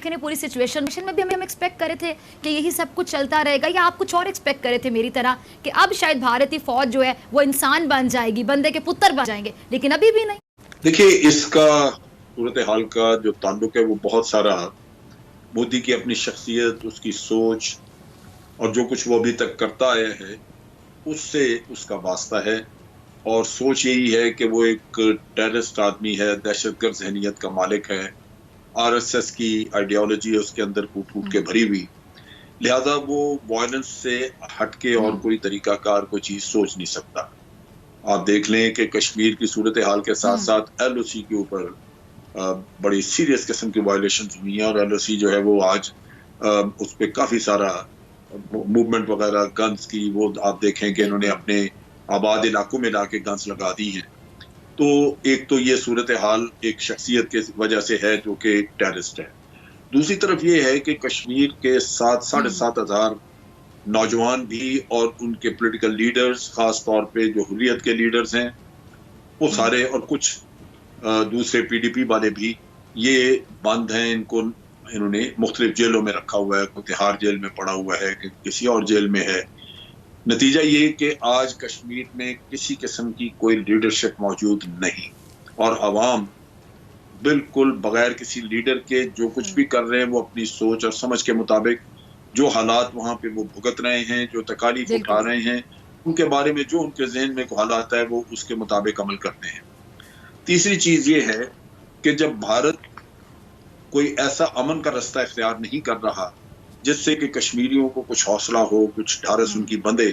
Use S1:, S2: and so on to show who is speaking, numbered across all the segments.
S1: देख रहे हैं पूरी सिचुएशन में भी हम एक्सपेक्ट करे थे कि यही सब कुछ चलता रहेगा, या आप कुछ और एक्सपेक्ट करे थे मेरी तरह कि अब शायद भारतीय फौज जो है वो इंसान बन जाएगी, बंदे के पुत्र बन जाएंगे, लेकिन अभी भी नहीं।
S2: देखिए, इसका सूरत हाल का जो ताल्लुक है वो बहुत सारा मोदी की अपनी शख्सियत, उसकी सोच और जो कुछ वो अभी तक करता आया है उससे उसका वास्ता है। और सोच यही है कि वो एक टेररिस्ट आदमी है, दहशतगर्द जहनियत का मालिक है, आरएसएस की आइडियोलॉजी है उसके अंदर फूट फूट के भरी हुई, लिहाजा वो वायलेंस से हटके और कोई तरीकाकार कोई चीज सोच नहीं सकता। आप देख लें कि कश्मीर की सूरत हाल के साथ साथ एलओसी के ऊपर बड़ी सीरियस किस्म की वायलेशन हुई हैं, और एलओसी जो है वो आज उस पर काफी सारा मूवमेंट वगैरह गन्स की, वो आप देखें कि इन्होंने अपने आबाद इलाकों में लाके गन्स लगा दी हैं। तो एक तो ये सूरत हाल एक शख्सियत के वजह से है जो कि टेररिस्ट है। दूसरी तरफ ये है कि कश्मीर के 7,500 नौजवान भी और उनके पॉलिटिकल लीडर्स, खास तौर पे जो हुर्रियत के लीडर्स हैं वो सारे, और कुछ दूसरे पीडीपी वाले भी, ये बंद हैं। इनको इन्होंने मुख्तलिफ जेलों में रखा हुआ है, कोई तिहाड़ जेल में पड़ा हुआ है, किसी और जेल में है। नतीजा ये कि आज कश्मीर में किसी किस्म की कोई लीडरशिप मौजूद नहीं, और अवाम बिल्कुल बगैर किसी लीडर के जो कुछ भी कर रहे हैं वो अपनी सोच और समझ के मुताबिक, जो हालात वहां पे वो भुगत रहे हैं, जो तकालीफ उठा रहे हैं, उनके बारे में जो उनके जहन में ख्यालात है वो उसके मुताबिक अमल करते हैं। तीसरी चीज ये है कि जब भारत कोई ऐसा अमन का रास्ता इख्तियार नहीं कर रहा जिससे कि कश्मीरियों को कुछ हौसला हो, कुछ ढारस उनकी बंधे,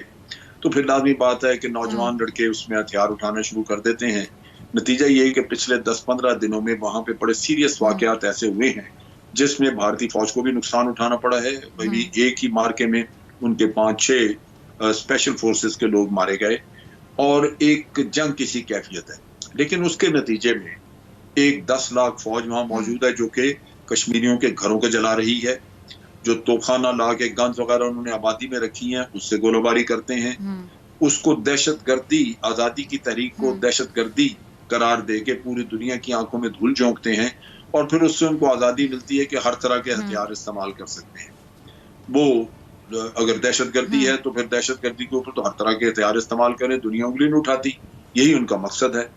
S2: तो फिर लाजमी बात है कि नौजवान लड़के उसमें हथियार उठाना शुरू कर देते हैं। नतीजा ये है कि पिछले 10-15 दिनों में वहां पे बड़े सीरियस वाकयात ऐसे हुए हैं जिसमें भारतीय फौज को भी नुकसान उठाना पड़ा है। वही एक ही मार्के में उनके 5-6 स्पेशल फोर्सेस के लोग मारे गए, और एक जंग किसी कैफियत है। लेकिन उसके नतीजे में एक 10 लाख फौज वहां मौजूद है जो कि कश्मीरियों के घरों को जला रही है, जो तोखाना ला के गन्स वगैरह उन्होंने आबादी में रखी हैं उससे गोलाबारी करते हैं, उसको दहशतगर्दी, आजादी की तहरीक को दहशतगर्दी करार दे के पूरी दुनिया की आंखों में धूल झोंकते हैं, और फिर उससे उनको आजादी मिलती है कि हर तरह के हथियार इस्तेमाल कर सकते हैं। वो अगर दहशतगर्दी है तो फिर दहशतगर्दी के ऊपर तो हर तरह के हथियार इस्तेमाल करें, दुनिया उंगली नहीं उठाती, यही उनका मकसद है।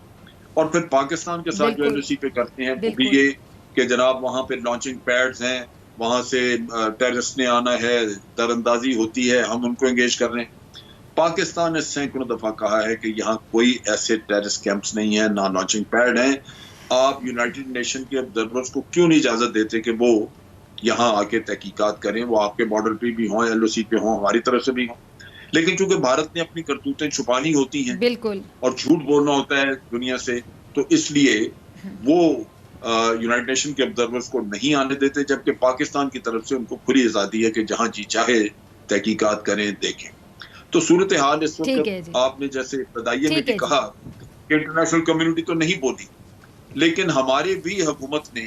S2: और फिर पाकिस्तान के साथ जो एलओसी पे करते हैं वो भी ये कि जनाब वहां पे लॉन्चिंग पैड्स हैं, वहां से टेररिस्ट ने आना है, दरअंदाजी होती है, हम उनको एंगेज कर रहे हैं। पाकिस्तान ने सैकड़ों दफा कहा है कि यहाँ कोई ऐसे टेररिस्ट कैंप्स नहीं है, ना लॉन्चिंग पैड हैं। आप यूनाइटेड नेशन के ऑब्जर्वर्स को क्यों नहीं इजाजत देते कि वो यहाँ आके तहकीकात करें, वो आपके बॉर्डर पे भी हों, एलओसी पे हों, हमारी तरफ से भी हों। लेकिन चूंकि भारत ने अपनी करतूतें छुपानी होती हैं
S1: बिल्कुल, और
S2: झूठ बोलना होता है दुनिया से, तो इसलिए वो यूनाइटेड नेशन के ऑब्जर्वर्स को नहीं आने देते, जबकि पाकिस्तान की तरफ से उनको खुली आजादी है कि जहां जी चाहे तहकीकात करें, देखें। तो सूरत हाल इस वक्त आपने जैसे बदाइये में भी कहा कि इंटरनेशनल कम्युनिटी तो नहीं बोली, लेकिन हमारे भी हुकूमत ने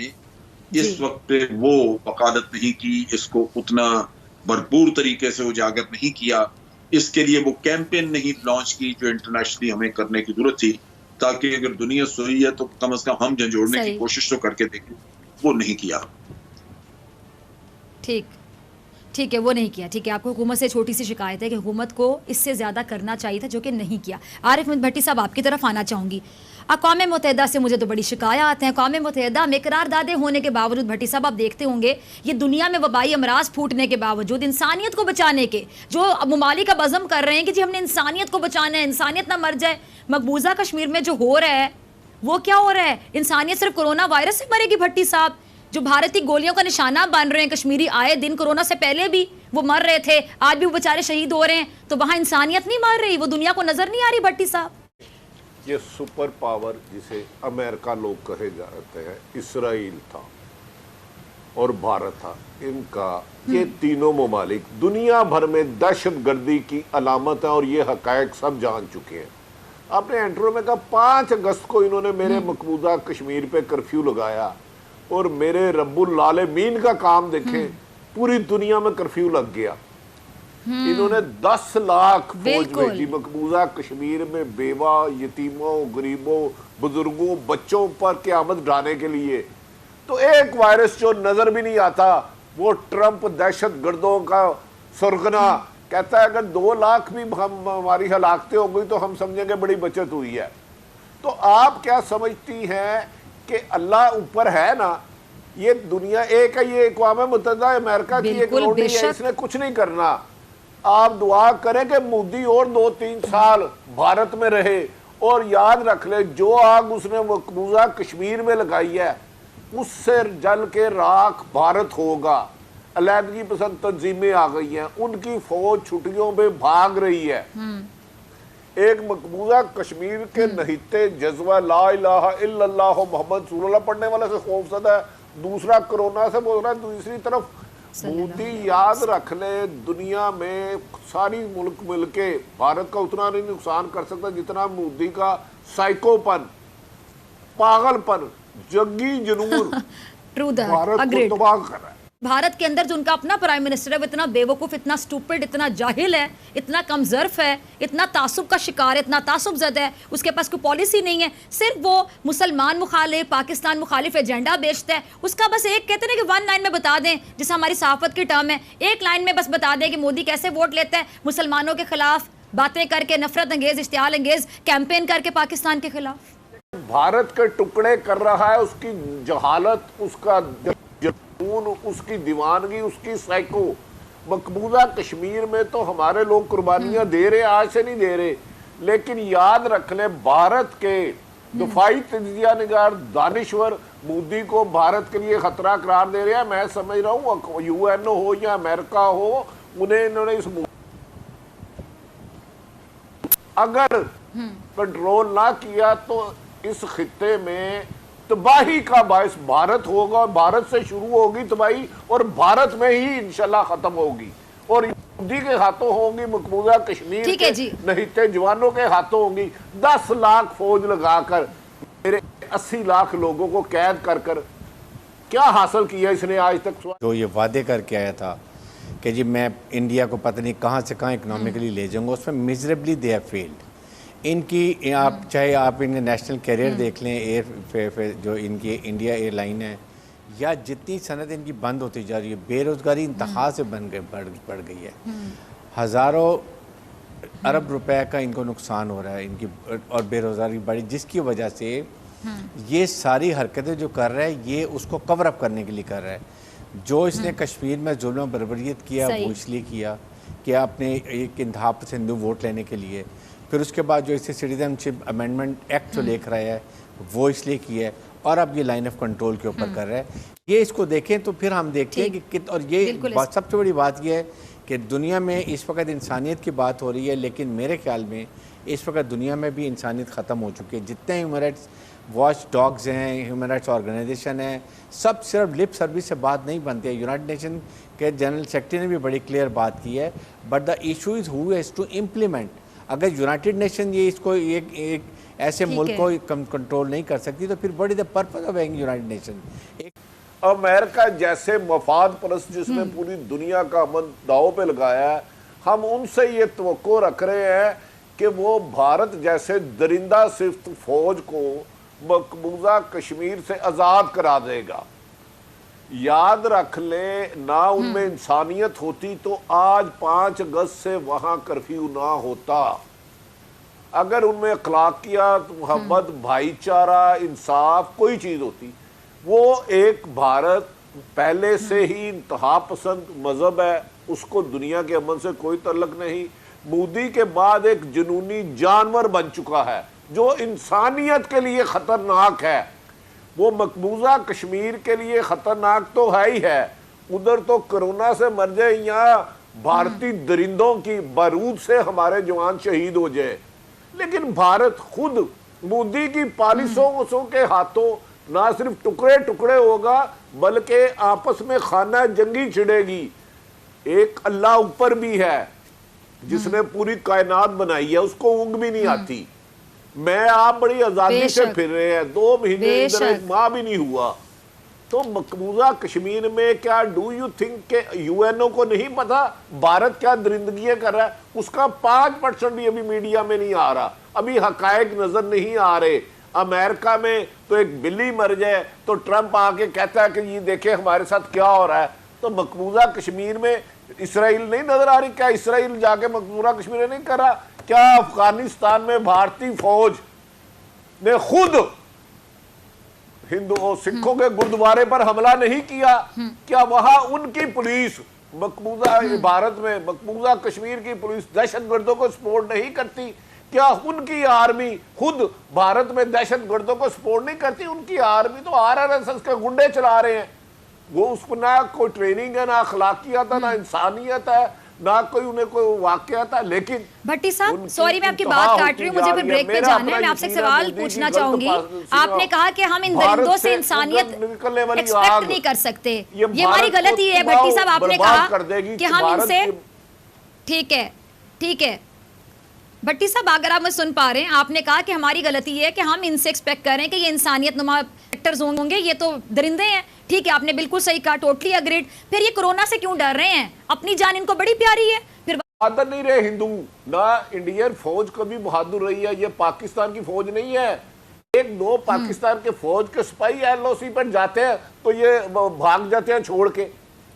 S2: इस वक्त वो वकालत नहीं की, इसको उतना भरपूर तरीके से उजागर नहीं किया, इसके लिए वो कैंपेन नहीं लॉन्च की जो इंटरनेशनली हमें करने की जरूरत थी, ताकि अगर दुनिया सोई है तो कम से कम हम झंझोड़ने की कोशिश तो करके देखें। वो नहीं किया।
S1: ठीक है, वो नहीं किया। ठीक है, आपको हुकूमत से छोटी सी शिकायत है कि हुकूमत को इससे ज़्यादा करना चाहिए था, जो कि नहीं किया। आरिफ भट्टी साहब, आपकी तरफ आना चाहूँगी। अक़वाम मुत्तहिदा से मुझे तो बड़ी शिकायत हैं। अक़वाम मुत्तहिदा में करारदादे होने के बावजूद भट्टी साहब आप देखते होंगे ये दुनिया में वबाई अमराज फूटने के बावजूद इंसानियत को बचाने के जो ममालिक अब अज़म कर रहे हैं कि जी हमने इंसानियत को बचाना है, इंसानियत ना मर जाए। मकबूजा कश्मीर में जो हो रहा है वो क्या हो रहा है? इंसानियत सिर्फ कोरोना वायरस से मरेगी भट्टी साहब? जो भारतीय गोलियों का निशाना बन रहे हैं कश्मीरी, आए दिन कोरोना से पहले भी वो मर रहे थे, आज भी वो बेचारे शहीद हो रहे हैं, तो वहाँ इंसानियत नहीं मर रही? वो दुनिया को नजर नहीं आ रही भट्टी साहब?
S3: ये सुपर पावर जिसे अमेरिका लोग कहे जाते हैं, इसराइल था और भारत था, इनका ये तीनों ममालिक दुनिया भर में दहशतगर्दी की अलामत है, और ये हकायक सब जान चुके हैं। आपने इंटरव्यू में कहा 5 अगस्त को इन्होंने मेरे मकबूजा कश्मीर पे कर्फ्यू लगाया, और मेरे रब्बुल आलमीन का काम देखें, पूरी दुनिया में कर्फ्यू लग गया। इन्होंने 10 लाख फौज भेजी मकबूजा कश्मीर में बेवा, यतीमों, गरीबों, बुजुर्गों, बच्चों पर क़यामत ढाने के लिए। تو ایک وائرس جو نظر بھی نہیں آتا وہ ٹرمپ دہشت گردوں کا سرغنا کہتا ہے اگر 2 لاکھ بھی ہماری ہلاکتیں ہو گئی تو ہم سمجھیں گے بڑی بچت ہوئی ہے. تو آپ کیا سمجھتی ہیں کہ اللہ اوپر ہے نا, یہ دنیا ایک ہے, یہ اقوام متحدہ امریکہ کی ایک لونڈی ہے, اس نے کچھ نہیں کرنا. آپ دعا کریں کہ مودی اور 2-3 سال بھارت میں رہے, اور یاد رکھ لیں جو آگ اس نے مقبوضہ کشمیر میں لگائی ہے اس سے جل کے راکھ بھارت ہوگا. علیحدگی پسند تنظیمیں آ گئی ہیں, ان کی فوج چھٹیوں میں بھاگ رہی ہے. ایک مقبوضہ کشمیر کے نہتے جذبہ لا الہ الا اللہ محمد رسول اللہ پڑھنے والے سے خوف زدہ ہے, دوسرا کرونا سے بول رہا ہے, دوسری طرف مودی یاد رکھ لے دنیا میں ساری ملک مل کے بھارت کا اتنا نہیں نقصان کر سکتا جتنا مودی کا سائیکو پن, پاگل پن, جنگی جنون بھارت کو تباہ کر رہا ہے.
S1: بھارت کے اندر جو ان کا اپنا پرائم منسٹر ہے وہ اتنا بیوقوف, اتنا سٹوپڈ, اتنا جاہل ہے, اتنا کم ظرف ہے, اتنا تعصب کا شکار ہے, اتنا تعصب زد ہے, اس کے پاس کوئی پالیسی نہیں ہے, صرف وہ مسلمان مخالف, پاکستان مخالف ایجنڈا بیچتا ہے. اس کا بس ایک کہتے ہیں کہ 1 لائن میں بتا دیں, جیسے ہماری صحافت کی ٹرم ہے, 1 لائن میں بس بتا دیں کہ مودی کیسے ووٹ لیتا ہے مسلمانوں کے خلاف, باتیں کر کے نفرت انگیز, اشتعال انگیز کیمپین کر کے پاکستان کے خلاف.
S3: بھارت کے ٹکڑے کر رہا ہے, اس کی جہالت, اس کا جنون, اس کی دیوانگی, اس کی سائیکو. مقبوضہ کشمیر میں تو ہمارے لوگ قربانیاں دے رہے, آج سے نہیں دے رہے, لیکن یاد رکھ لیں بھارت کے دفاعی تجزیہ نگار دانشور مودی کو بھارت کے لیے خطرہ قرار دے رہے ہیں. میں سمجھ رہا ہوں یو این او ہو یا امریکہ ہو, انہوں نے اس اگر کنٹرول نہ کیا تو اس خطے میں تباہی کا باعث بھارت ہوگا, بھارت سے شروع ہوگی تباہی اور بھارت میں ہی انشاءاللہ ختم ہوگی, اور مودی کے ہاتھوں ہوں گی, مقبوضہ کشمیر کے نہتے جوانوں کے ہاتھوں ہوں گی. 10 لاکھ فوج لگا کر میرے 80 لاکھ لوگوں کو قید کر کر کیا حاصل کیا اس نے آج تک؟
S4: جو یہ وعدے کر کے آیا تھا کہ جی میں انڈیا کو پتہ نہیں کہاں سے کہاں اکنامکلی لے جاؤں گا, اس میں میزریبلی دے ہیو فیلڈ. ان کی آپ چاہے آپ ان کے نیشنل کیریئر دیکھ لیں, ایئر جو ان کی انڈیا ایئر لائن ہے, یا جتنی صنعت ان کی بند ہوتی جا رہی ہے, بے روزگاری انتہا سے بڑھ گئی ہے, ہزاروں ارب روپے کا ان کو نقصان ہو رہا ہے ان کی, اور بے روزگاری بڑھی, جس کی وجہ سے یہ ساری حرکتیں جو کر رہا ہے یہ اس کو کور اپ کرنے کے لیے کر رہا ہے. جو اس نے کشمیر میں ظلم و بربریت کیا وہ اس لیے کیا کہ اپنے ایک انتہا پسند ووٹ لینے کے لیے, پھر اس کے بعد جو اسے سٹیزن شپ امینڈمنٹ ایکٹ جو لے کر آیا ہے وہ اس لیے کیا ہے, اور اب یہ لائن آف کنٹرول کے اوپر کر رہا ہے. یہ اس کو دیکھیں تو پھر ہم دیکھتے ہیں کہ اور یہ سب سے بڑی بات یہ ہے کہ دنیا میں اس وقت انسانیت کی بات ہو رہی ہے, لیکن میرے خیال میں اس وقت دنیا میں بھی انسانیت ختم ہو چکی ہے. جتنے ہیومن رائٹس واچ ڈاگز ہیں, ہیومن رائٹس آرگنائزیشن ہیں, سب صرف لپ سروس سے بات نہیں بنتی ہے. یونائٹڈ نیشن کے جنرل سیکرٹری نے بھی بڑی کلیئر بات کی ہے, but the issue is who has to implement. اگر یونائٹڈ نیشن یہ اس کو ایک ایسے ملک کو کنٹرول نہیں کر سکتی تو پھر بڑی the purpose of having united nation.
S3: امریکہ جیسے مفاد پرست جس نے پوری دنیا کا امن داؤ پہ لگایا ہے, ہم ان سے یہ توقع رکھ رہے ہیں کہ وہ بھارت جیسے درندہ صفت فوج کو مقبوضہ کشمیر سے آزاد کرا دے گا. یاد رکھ لیں نہ ان میں انسانیت ہوتی تو آج 5 اگست سے وہاں کرفیو نہ ہوتا. اگر ان میں اخلاقیات, محبت, بھائی چارہ, انصاف کوئی چیز ہوتی. وہ ایک بھارت پہلے سے ہی انتہا پسند مذہب ہے, اس کو دنیا کے امن سے کوئی تعلق نہیں. مودی کے بعد ایک جنونی جانور بن چکا ہے جو انسانیت کے لیے خطرناک ہے. وہ مقبوضہ کشمیر کے لیے خطرناک تو ہے ہی ہے, ادھر تو کرونا سے مر جائے, یہاں بھارتی درندوں کی بارود سے ہمارے جوان شہید ہو جائے. لیکن بھارت خود مودی کی پالیسوں کے ہاتھوں نہ صرف ٹکڑے ٹکڑے ہوگا بلکہ آپس میں خانہ جنگی چھڑے گی. ایک اللہ اوپر بھی ہے جس نے پوری کائنات بنائی ہے, اس کو اونگ بھی نہیں آتی. میں آپ بڑی آزادی سے پھر رہے ہیں, 2 مہینے ادھر 1 ماہ بھی نہیں ہوا. تو مقبوضہ کشمیر میں کیا ڈو یو تھنک کہ یو این او کو نہیں پتا بھارت کیا درندگیاں کر رہا ہے؟ اس کا 5% بھی ابھی میڈیا میں نہیں آ رہا, ابھی حقائق نظر نہیں آ رہے. अमेरिका में तो एक बिल्ली मर जाए तो ट्रंप आके कहता है कि ये देखें हमारे साथ क्या हो रहा है। तो मकबूजा कश्मीर में इसराइल नहीं नजर आ रही? क्या इसराइल जाके मकबूजा कश्मीर नहीं कर रहा? क्या अफगानिस्तान में भारतीय फौज ने खुद हिंदू और सिखों के गुरुद्वारे पर हमला नहीं किया? क्या वहां उनकी पुलिस मकबूजा भारत में मकबूजा कश्मीर की पुलिस दहशतगर्दों को सपोर्ट नहीं करती? क्या उनकी आर्मी खुद भारत में दहशतगर्दों को सपोर्ट नहीं करती? उनकी आर्मी तो आरआरएस के गुंडे चला रहे हैं। वो उसको ना कोई ट्रेनिंग है, ना अखलाकियत है, ना इंसानियत है, ना कोई उन्हें कोई वाकयात है। लेकिन
S1: भट्टी साहब सॉरी मैं आपकी बात काट रही हूँ, मुझे फिर ब्रेक पे जाना है। मैं आपसे एक सवाल पूछना चाहूंगी। आपने कहा कि हम इन दरिंदों से इंसानियत एक्सपेक्ट नहीं कर सकते, ये हमारी गलती है। भट्टी साहब आपने कहा कि हम इनसे ठीक है भट्टी साहब अगर आप मुझे सुन पा रहे हैं, आपने कहा कि हमारी गलती है कि हम इनसे एक्सपेक्ट करें कि ये इंसानियत नुमा एक्टर्स होंगे, ये तो दरिंदे हैं। ठीक है, आपने बिल्कुल सही कहा, टोटली अग्रीड। फिर ये कोरोना से क्यों डर रहे हैं? अपनी जान इनको बड़ी प्यारी है। फिर
S3: बहादुर नहीं रहे हिंदू, ना इंडियन फौज कभी बहादुर रही है। ये पाकिस्तान की फौज नहीं है। एक दो पाकिस्तान के फौज के सिपाही एलओसी पर जाते हैं तो ये भाग जाते हैं छोड़ के,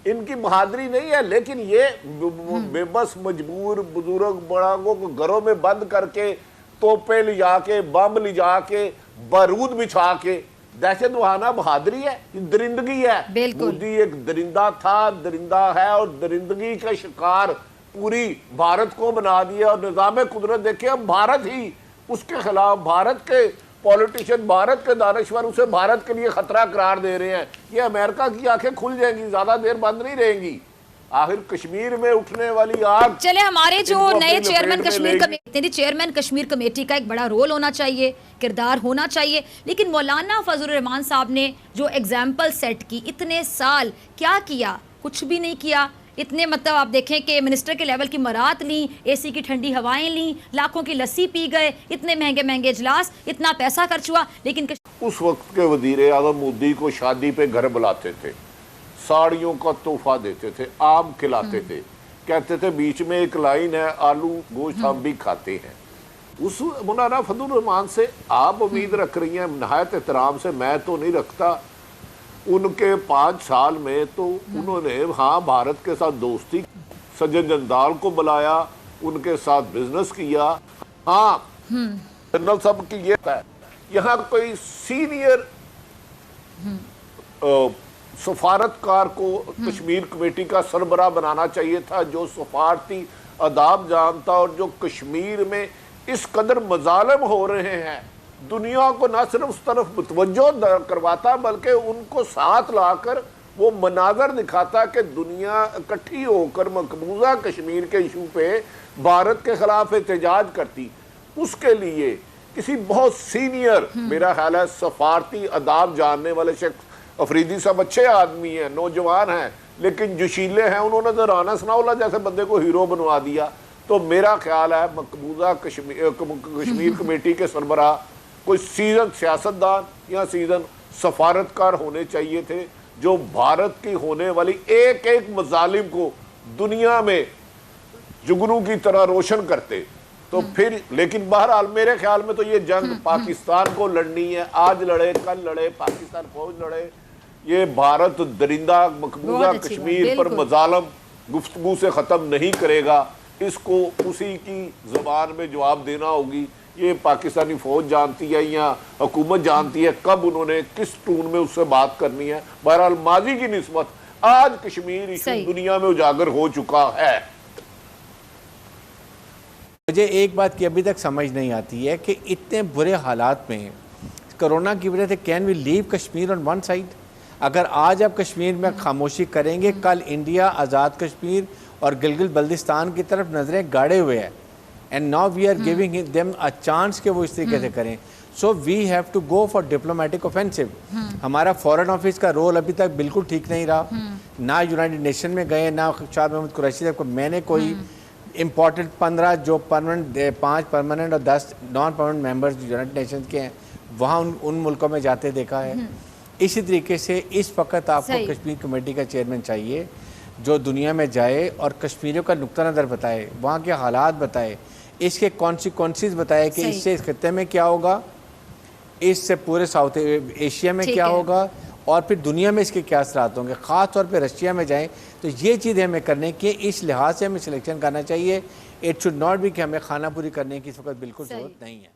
S3: इनकी बहादुरी नहीं है। लेकिन ये बेबस मजबूर बुजुर्ग बड़ांगों को घरों में बंद करके तोपे ले जाके बम ले जाके बारूद बिछा के दहशत बहाना बहादुरी है, दरिंदगी है। मोदी एक दरिंदा था, दरिंदा है और दरिंदगी का शिकार पूरी भारत को बना दिया। और निजाम कुदरत देखिए, अब भारत ही उसके खिलाफ, भारत के पॉलिटिशियन, भारत के दानश्वर उसे भारत के लिए खतरा करार दे रहे हैं। ये अमेरिका की आंखें खुल जाएंगी, ज्यादा देर बंद नहीं रहेंगी। आखिर कश्मीर में उठने वाली आग।
S1: चले, हमारे जो नए chairman Kashmir committee, chairman Kashmir committee का एक बड़ा रोल होना चाहिए, किरदार होना चाहिए। लेकिन मौलाना फजल रहमान साहब ने जो एग्जाम्पल सेट की, इतने साल क्या किया? कुछ भी नहीं किया। इतने मतलब आप देखें कि मिनिस्टर के लेवल की मरात ली, एसी की ठंडी हवाएं ली, लाखों की लस्सी पी गए, इतने महंगे महंगे इजलास, इतना पैसा खर्च हुआ। लेकिन
S3: उस वक्त के वजीर आज़म मोदी को शादी पे घर बुलाते थे, साड़ियों का तोहफा देते थे, आम खिलाते थे, कहते थे बीच में एक लाइन है, आलू गोश्त हम भी खाते हैं। उस मौलाना फजल रहमान से आप उम्मीद रख रही हैं? नहायत एहतराम से मैं तो नहीं रखता। उनके 5 साल में तो उन्होंने हाँ भारत के साथ दोस्ती, सज्जन जंदाल को बुलाया, उनके साथ बिजनेस किया। हाँ जनरल साहब की ये है, यहाँ कोई सीनियर सफारतकार को कश्मीर कमेटी का सरबराह बनाना चाहिए था, जो सफारती आदाब जानता और जो कश्मीर में इस कदर मजालम हो रहे हैं दुनिया को ना सिर्फ उस तरफ मुतवज्जो करवाता बल्कि उनको साथ लाकर वो मनाजर दिखाता कि दुनिया इकट्ठी होकर मकबूजा कश्मीर के इशू पे भारत के खिलाफ एहतजाज करती। उसके लिए किसी बहुत सीनियर, मेरा ख्याल है सफारती आदाब जानने वाले शख्स, अफरीदी साहब अच्छे आदमी हैं, नौजवान हैं, लेकिन जोशीले हैं, उन्होंने तो राना सनाउल्लाह जैसे बंदे को हीरो बनवा दिया। तो मेरा ख्याल है मकबूजा कश्मीर कमेटी के सरबराह कोई सीजन सियासतदान या सीजन सफारतकार होने चाहिए थे, जो भारत की होने वाली एक एक मजालिम को दुनिया में जुगनू की तरह रोशन करते। तो फिर लेकिन बहरहाल मेरे ख्याल में तो ये जंग पाकिस्तान को लड़नी है, आज लड़े कल लड़े, पाकिस्तान फौज लड़े, ये भारत दरिंदा मकबूजा कश्मीर पर मजालम गुफ्तगू से ख़त्म नहीं करेगा। इसको उसी की ज़बान में जवाब देना होगी। ये पाकिस्तानी फौज जानती है या हुकूमत जानती है कब उन्होंने किस टून में उससे बात करनी है। बहरहाल माजी की निस्बत आज कश्मीर इशू दुनिया में उजागर हो चुका है।
S4: मुझे एक बात की अभी तक समझ नहीं आती है कि इतने बुरे हालात में कोरोना की वजह से can we leave Kashmir on one side? अगर आज आप कश्मीर में खामोशी करेंगे, कल इंडिया आज़ाद कश्मीर और गिलगित बल्तिस्तान की तरफ नजरें गाड़े हुए हैं। And now we are giving them a chance कि वो इस तरीके से करें। So we have to go for diplomatic offensive. हमारा फॉरेन ऑफिस का रोल अभी तक बिल्कुल ठीक नहीं रहा। ना यूनाइटेड नेशन में गए, ना शाह महमूद कुरैशी साहब को मैंने कोई इम्पॉर्टेंट 15 जो परमानेंट 5 परमानेंट और 10 non permanent members United nation के हैं वहाँ उन मुल्कों में जाते देखा है। इसी तरीके से इस वक्त आपको कश्मीर कमेटी का चेयरमैन चाहिए जो दुनिया में जाए और कश्मीरियों का नुक्ता नज़र बताए, वहाँ के हालात बताए, इसके कॉन्सिक्वेंसेस बताए कि इससे इस खत्ते में क्या होगा, اس سے پورے ساؤتھ ایشیا میں
S1: ٹھیک
S4: کیا
S1: ہے۔
S4: ہوگا اور پھر دنیا میں اس کے کیا اثرات ہوں گے. خاص طور پہ رشیا میں جائیں تو یہ چیزیں ہمیں کرنے کی اس لحاظ سے ہمیں سلیکشن کرنا چاہیے. اٹ شوڈ ناٹ بی کہ ہمیں خانہ پوری کرنے کی اس وقت بالکل
S1: صحیح۔
S4: ضرورت نہیں ہے.